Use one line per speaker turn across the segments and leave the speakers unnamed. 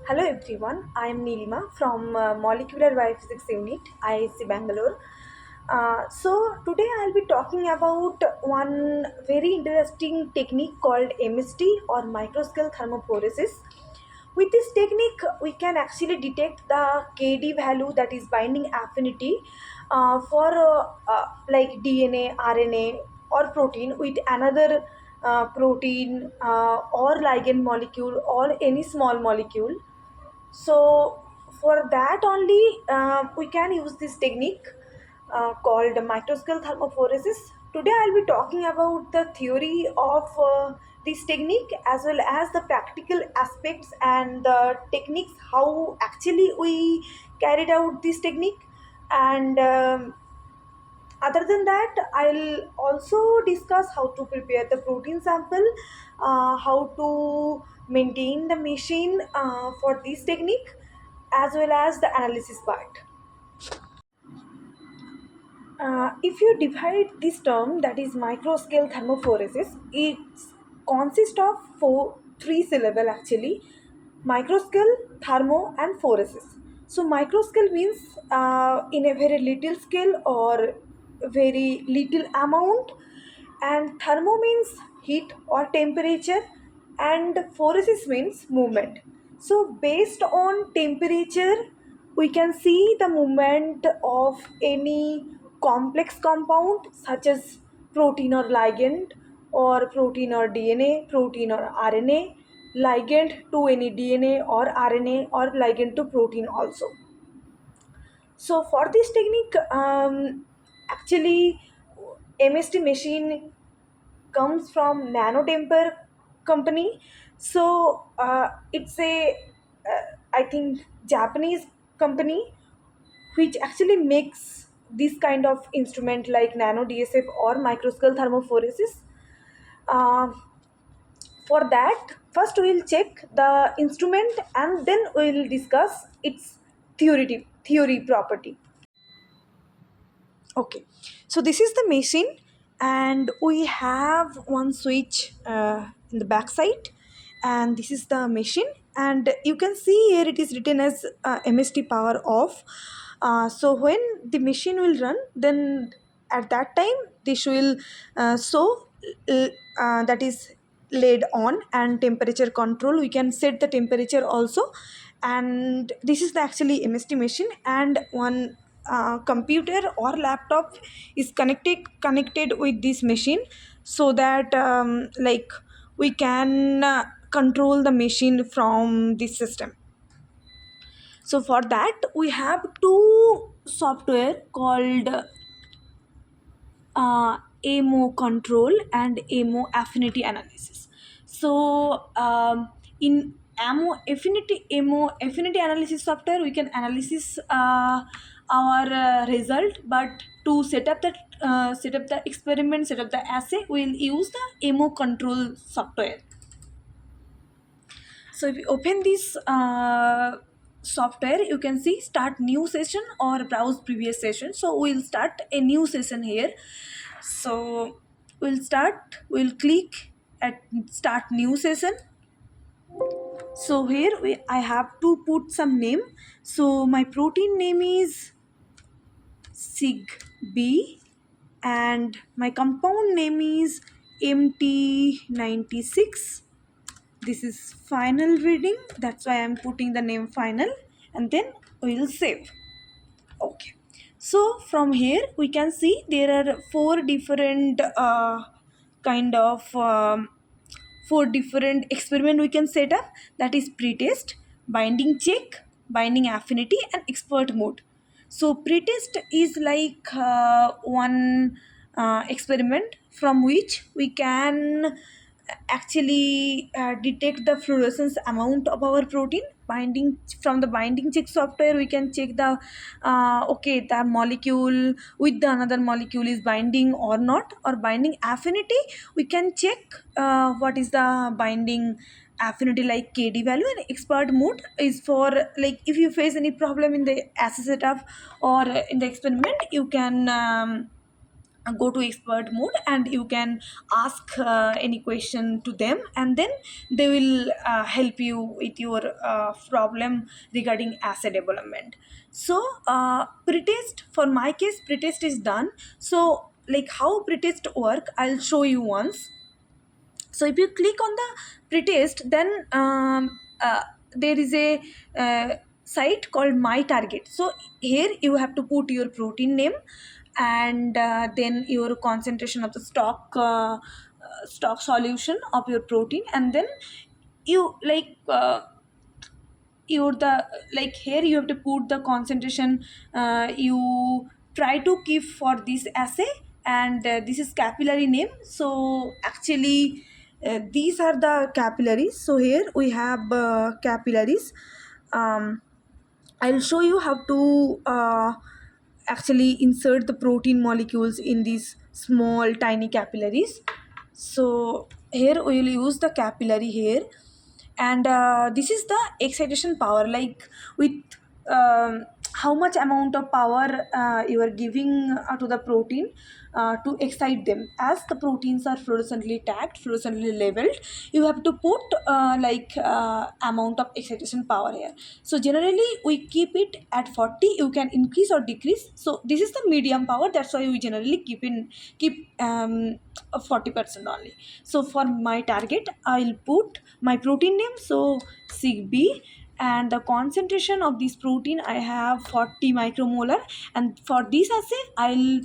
Hello everyone, I am Neelima from Molecular Biophysics Unit, IISc Bangalore. Today I'll be talking about one very interesting technique called MST or microscale thermophoresis. With this technique, we can actually detect the KD value, that is binding affinity, for like DNA, RNA, or protein with another protein or ligand molecule or any small molecule. So for that only we can use this technique called microscale thermophoresis. Today I'll be talking about the theory of this technique as well as the practical aspects and the techniques, how actually we carried out this technique. And other than that, I'll also discuss how to prepare the protein sample, how to maintain the machine for this technique, as well as the analysis part. If you divide this term, that is microscale thermophoresis, it consists of three syllable actually: microscale, thermo, and phoresis. So microscale means in a very little scale or very little amount, and thermo means heat or temperature, and phoresis means movement. So based on temperature, we can see the movement of any complex compound such as protein or ligand, or protein or DNA, protein or RNA, ligand to any DNA or RNA, or ligand to protein also. So for this technique, actually MST machine comes from Nanotemper company. So it's a I think Japanese company which actually makes this kind of instrument like nano DSF or microscale thermophoresis. Uh, for that, first we will check the instrument and then we will discuss its theory property. Okay, so this is the machine, and we have one switch in the back side, and this is the machine. And you can see here it is written as MST power off. So when the machine will run, then at that time this will show that is laid on, and temperature control. We can set the temperature also, and this is the actually MST machine, and one computer or laptop is connected with this machine, so that like we can control the machine from this system. So for that we have two software called AMO control and AMO affinity analysis. So in AMO affinity analysis software, we can analysis our result, but to set up the experiment, set up the assay, we'll use the AMO control software. So if you open this software, you can see start new session or browse previous session. So we'll start a new session here. So we'll click at start new session. So here I have to put some name. So my protein name is sig b, and my compound name is mt96. This is final reading, that's why I'm putting the name final, and then we'll save. Okay, so from here we can see there are four different kind of four different experiment we can set up, that is pretest, binding check, binding affinity, and expert mode. So pretest is like one experiment from which we can actually detect the fluorescence amount of our protein. Binding, from the binding check software we can check the okay, the molecule with the another molecule is binding or not. Or binding affinity, we can check what is the binding affinity like KD value. And expert mode is for like if you face any problem in the assay setup or in the experiment, you can go to expert mode and you can ask any question to them, and then they will help you with your problem regarding assay development. So pretest, for my case pretest is done. So like how pretest work, I'll show you once. So if you click on the pretest, then there is a site called my target. So here you have to put your protein name, and then your concentration of the stock solution of your protein, and then you you the like here you have to put the concentration you try to keep for this assay. And this is capillary name. So actually these are the capillaries. So here we have capillaries. um, I'll show you how to actually insert the protein molecules in these small tiny capillaries. So here we will use the capillary here, and this is the excitation power, like with um, how much amount of power you are giving to the protein to excite them. As the proteins are fluorescently tagged, fluorescently labeled, you have to put amount of excitation power here. So generally we keep it at 40. You can increase or decrease. So this is the medium power, that's why we generally keep 40% only. So for my target I'll put my protein name, so sig B, and the concentration of this protein I have 40 micromolar, and for this assay I'll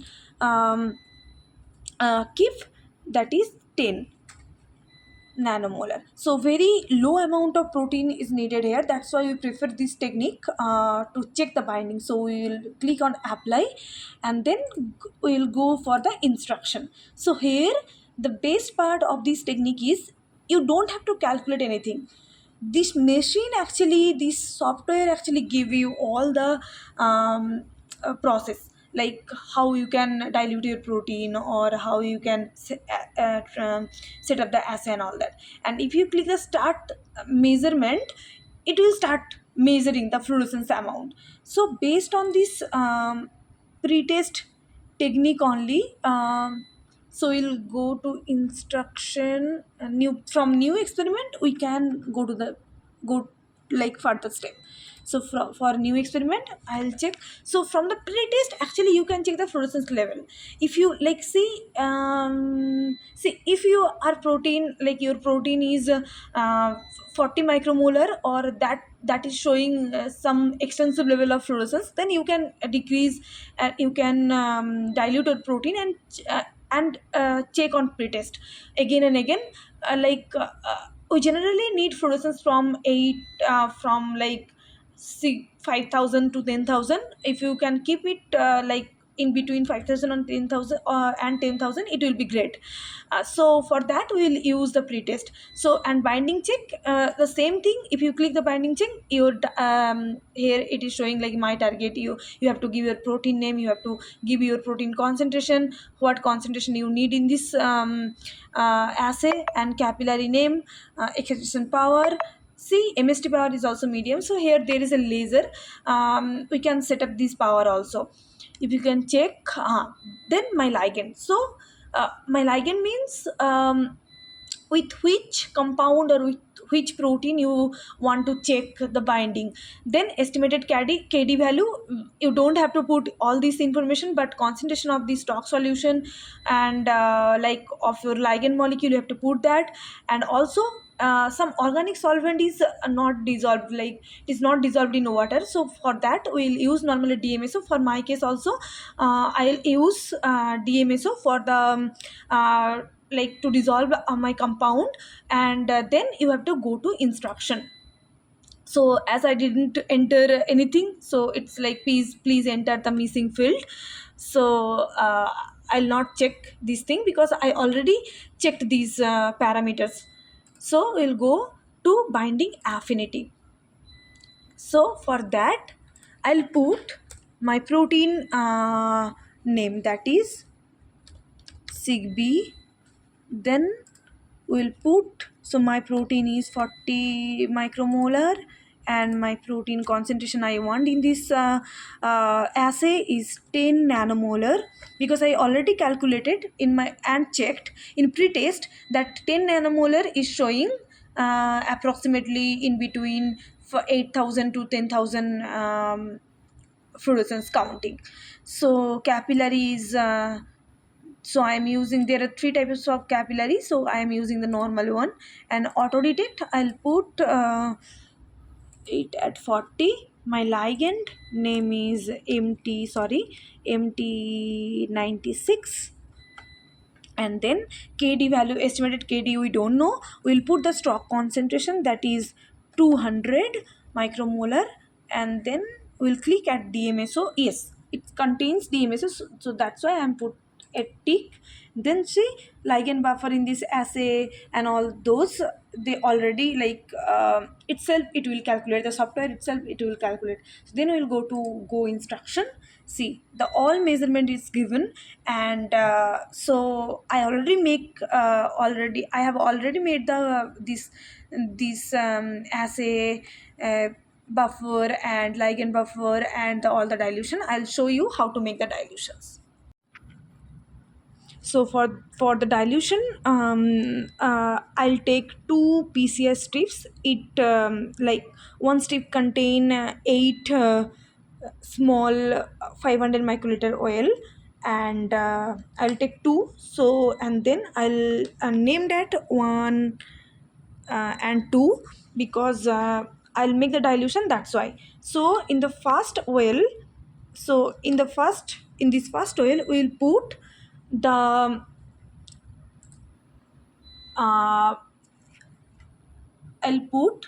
keep that is 10 nanomolar. So very low amount of protein is needed here, that's why we prefer this technique to check the binding. So we will click on apply, and then we will go for the instruction. So here the best part of this technique is you don't have to calculate anything. This machine actually, this software actually give you all the process, like how you can dilute your protein, or how you can set up the assay and all that. And if you click the start measurement, it will start measuring the fluorescence amount. So based on this pretest technique only, so we'll go to instruction, new, from new experiment we can go like further step. So for new experiment I'll check. So from the pretest actually you can check the fluorescence level. If you like see if you are protein, like your protein is 40 micromolar, or that is showing some extensive level of fluorescence, then you can decrease, you can dilute your protein and check on pretest again and again. We generally need fluorescence from 8 from like 5,000 to 10,000. If you can keep it like in between 5,000 and 10,000 and 10,000, it will be great. So for that we will use the pretest. So and binding check, the same thing. If you click the binding check, your here it is showing like my target. You have to give your protein name, you have to give your protein concentration, what concentration you need in this assay, and capillary name, excitation power. See, MST power is also medium. So here there is a laser. We can set up this power also. If you can check, then my ligand. So my ligand means with which compound or with which protein you want to check the binding. Then estimated kd value, you don't have to put all this information, but concentration of the stock solution and like of your ligand molecule you have to put that. And also some organic solvent is not dissolved, like it is not dissolved in water. So for that we'll use normally DMSO. For my case also I'll use DMSO for the like to dissolve my compound. And then you have to go to instruction. So as I didn't enter anything, so it's like please enter the missing field. So I'll not check this thing because I already checked these parameters. So we'll go to binding affinity. So for that I'll put my protein name, that is sig B. Then we'll put, so my protein is 40 micromolar, and my protein concentration I want in this assay is 10 nanomolar, because I already calculated in my and checked in pre-test that 10 nanomolar is showing approximately in between for 8,000 to 10,000 fluorescence counting. So capillaries, so I'm using, there are three types of capillary, so I am using the normal one. And auto detect, I'll put it at 40. My ligand name is MT96. And then kd value, estimated kd we don't know, we'll put the stock concentration, that is 200 micromolar. And then we'll click at dma, so yes, it contains dma, so that's why I'm put a tick. Then see, ligand buffer in this assay and all those, they already like itself it will calculate, the software itself it will calculate. So then we'll go to go instruction. See, the all measurement is given. And so I already make already I have already made the this assay buffer and ligand buffer and all the dilution. I'll show you how to make the dilutions. So for the dilution, I'll take two PCS strips. It like one strip contain 8 small 500 microliter oil, and I'll take two. So and then I'll name that one and two, because I'll make the dilution, that's why. So in the first oil, so in this first oil we'll put the uh, I'll put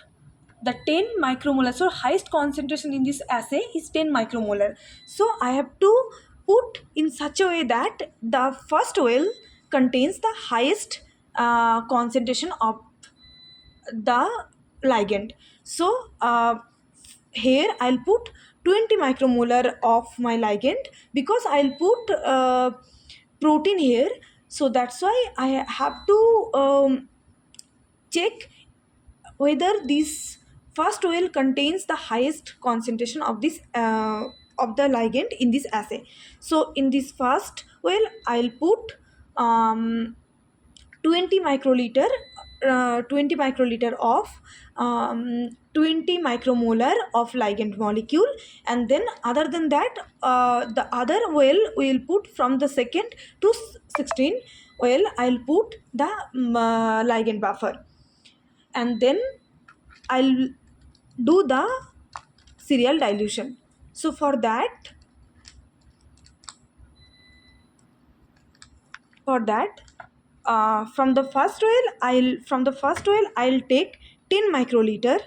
the 10 micromolar. So highest concentration in this assay is 10 micromolar. So I have to put in such a way that the first oil contains the highest concentration of the ligand. So here I'll put 20 micromolar of my ligand, because I'll put protein here. So that's why I have to check whether this first oil contains the highest concentration of this of the ligand in this assay. So in this first oil I'll put 20 microliter 20 microliter of 20 micromolar of ligand molecule. And then other than that, the other oil we'll put from the second to 16 oil, I'll put the ligand buffer. And then I'll do the serial dilution. So for that from the first oil I'll take 10 microliter,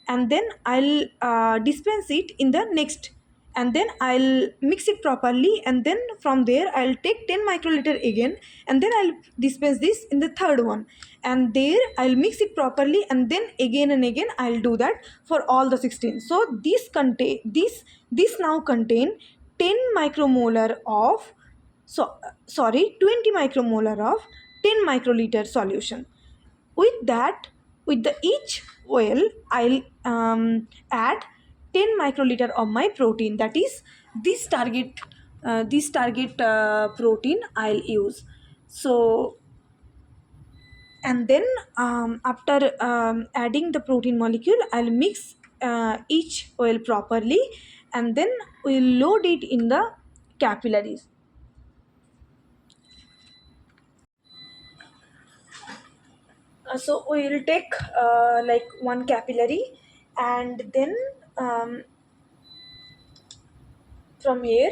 and then I'll dispense it in the next, and then I'll mix it properly, and then from there I'll take 10 microliter again, and then I'll dispense this in the third one, and there I'll mix it properly, and then again and again I'll do that for all the 16. So this now contain 10 micromolar of, so sorry, 20 micromolar of 10 microliter solution. With that, with the each oil I'll add 10 microliter of my protein, that is this target protein I'll use. So and then after adding the protein molecule, I'll mix each oil properly, and then we'll load it in the capillaries. So we will take like one capillary, and then from here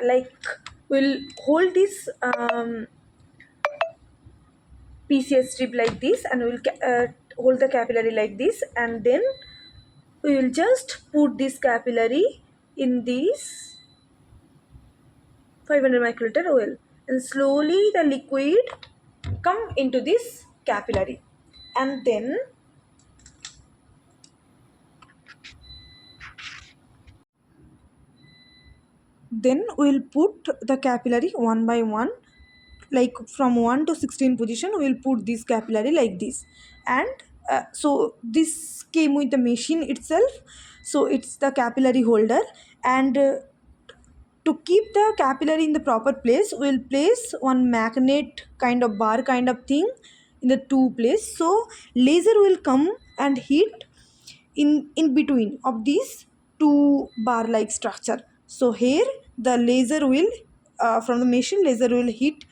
like we'll hold this PCS strip like this, and we'll hold the capillary like this, and then we will just put this capillary in this 500 microliter oil, and slowly the liquid come into this capillary, and then we'll put the capillary one by one, like from 1 to 16 position we'll put this capillary like this. And so this came with the machine itself. So it's the capillary holder, and to keep the capillary in the proper place, we'll place one magnet kind of bar kind of thing in the two place. So laser will come and hit in between of these two bar like structure. So here the laser will from the machine, laser will hit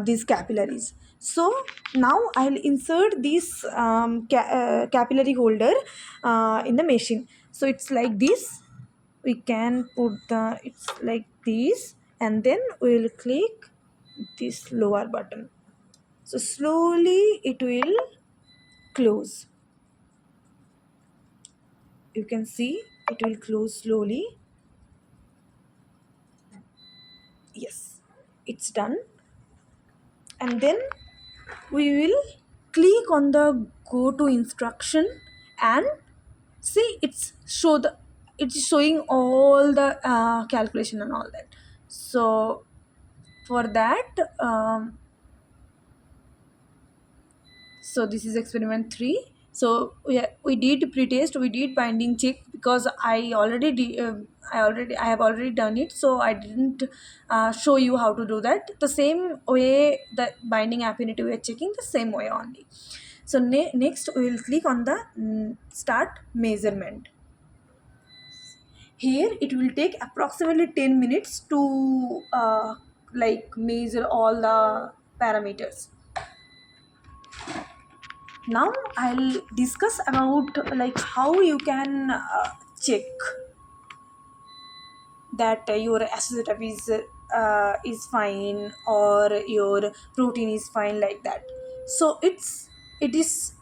these capillaries. So now I'll insert this capillary holder in the machine. So it's like this. We can put the, it's like this, and then we'll click this lower button. So slowly it will close. You can see it will close slowly. Yes, it's done. And then we will click on the go to instruction, and see it's showing all the calculation and all that. So for that, so this is experiment 3. So we did pre-test, we did binding check, because I have already done it, so I didn't show you how to do that. The same way the binding affinity we are checking, the same way only. So next we will click on the start measurement. Here it will take approximately 10 minutes to like measure all the parameters. Now I'll discuss about like how you can check that your associative is fine, or your protein is fine, like that. So it is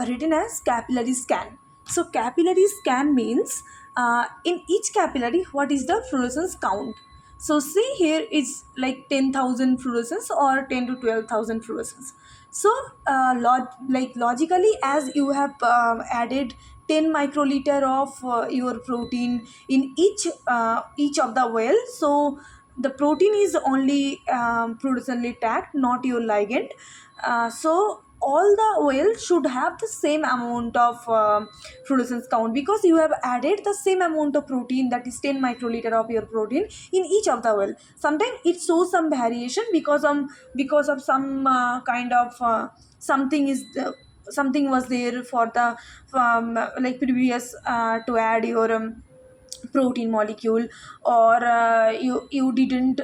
written as capillary scan. So capillary scan means in each capillary what is the fluorescence count. So see here is like 10,000 fluorescence or 10 to 12,000 fluorescence. So logically, as you have added 10 microliter of your protein in each of the well, so the protein is only fluorescently tagged, not your ligand. So all the oil should have the same amount of fluorescence count, because you have added the same amount of protein, that is 10 microliter of your protein in each of the oil. Sometimes it shows some variation because of some kind of something was there for the like previous to add your protein molecule, or you didn't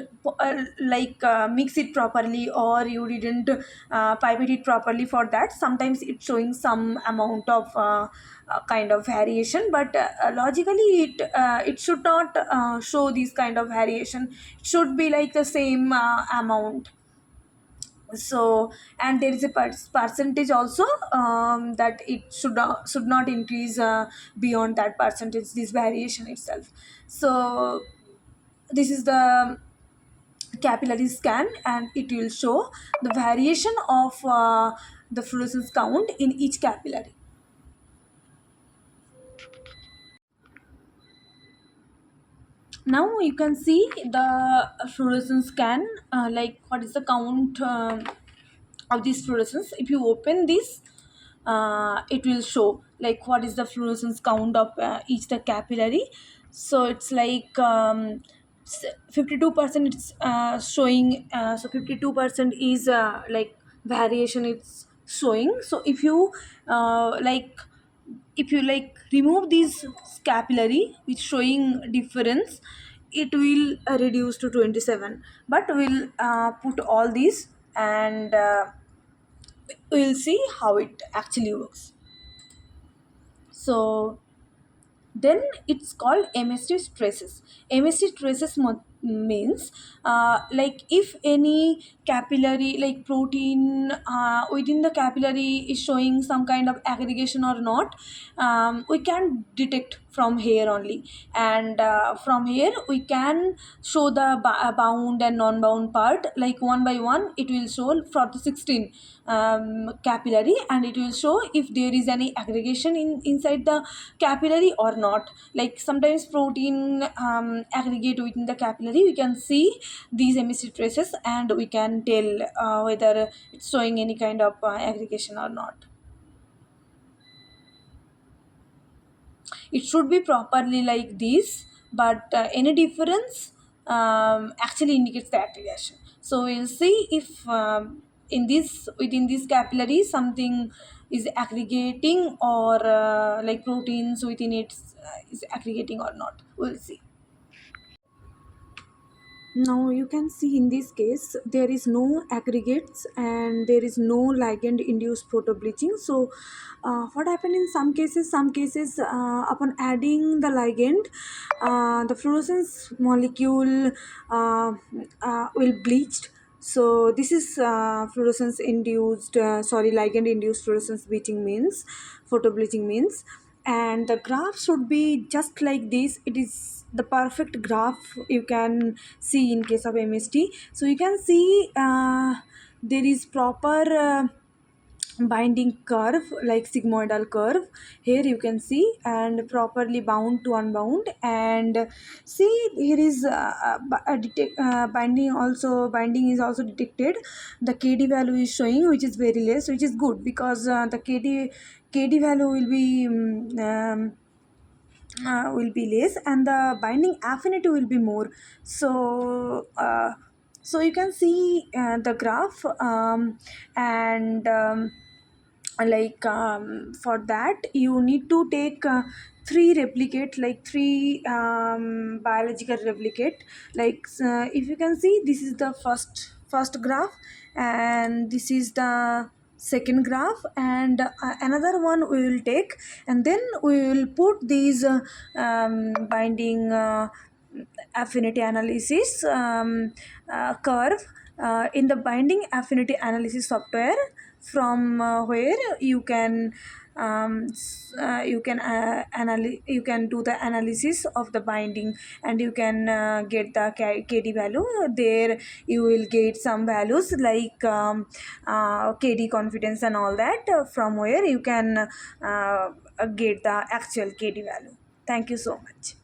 mix it properly, or you didn't pipette it properly. For that, sometimes it's showing some amount of kind of variation, but logically it should not show this kind of variation. It should be like the same amount. So, and there is a percentage also, that it should not increase beyond that percentage, this variation itself. So this is the capillary scan, and it will show the variation of the fluorescence count in each capillary. Now you can see the fluorescence scan, like what is the count of this fluorescence. If you open this, it will show like what is the fluorescence count of each the capillary. So it's like 52% it's showing, so 52% is like variation it's showing. So if you like remove this capillary which showing difference, it will reduce to 27. But we'll put all these, and we'll see how it actually works. So then it's called emission traces. Emission traces means like if any capillary like protein within the capillary is showing some kind of aggregation or not, we can detect from here only. And from here we can show the bound and non-bound part, like one by one it will show for the 16 capillary, and it will show if there is any aggregation inside the capillary or not. Like sometimes protein aggregate within the capillary, we can see these emission traces, and we can tell whether it's showing any kind of aggregation or not. it should be properly like this, but any difference actually indicates the aggregation. So we'll see if in this within this capillary something is aggregating, or like proteins within it is aggregating or not. We'll see. Now you can see in this case there is no aggregates and there is no ligand induced protobleaching. So what happened in some cases upon adding the ligand, the fluorescence molecule will bleached. So this is fluorescence induced sorry ligand induced fluorescence bleaching means, photobleaching means. And the graph should be just like this. It is the perfect graph you can see in case of MST. So you can see there is proper binding curve, like sigmoidal curve here you can see, and properly bound to unbound. And see here is binding is also detected. The KD value is showing, which is very less, which is good, because the KD value will be less and the binding affinity will be more. So you can see the graph, and for that you need to take three replicate, like three biological replicate. If you can see, this is the first graph, and this is the second graph, and another one we will take, and then we will put these binding affinity analysis curve in the binding affinity analysis software, from where you can do the analysis of the binding, and you can get the KD value. There you will get some values like KD confidence and all that, from where you can get the actual KD value. Thank you so much.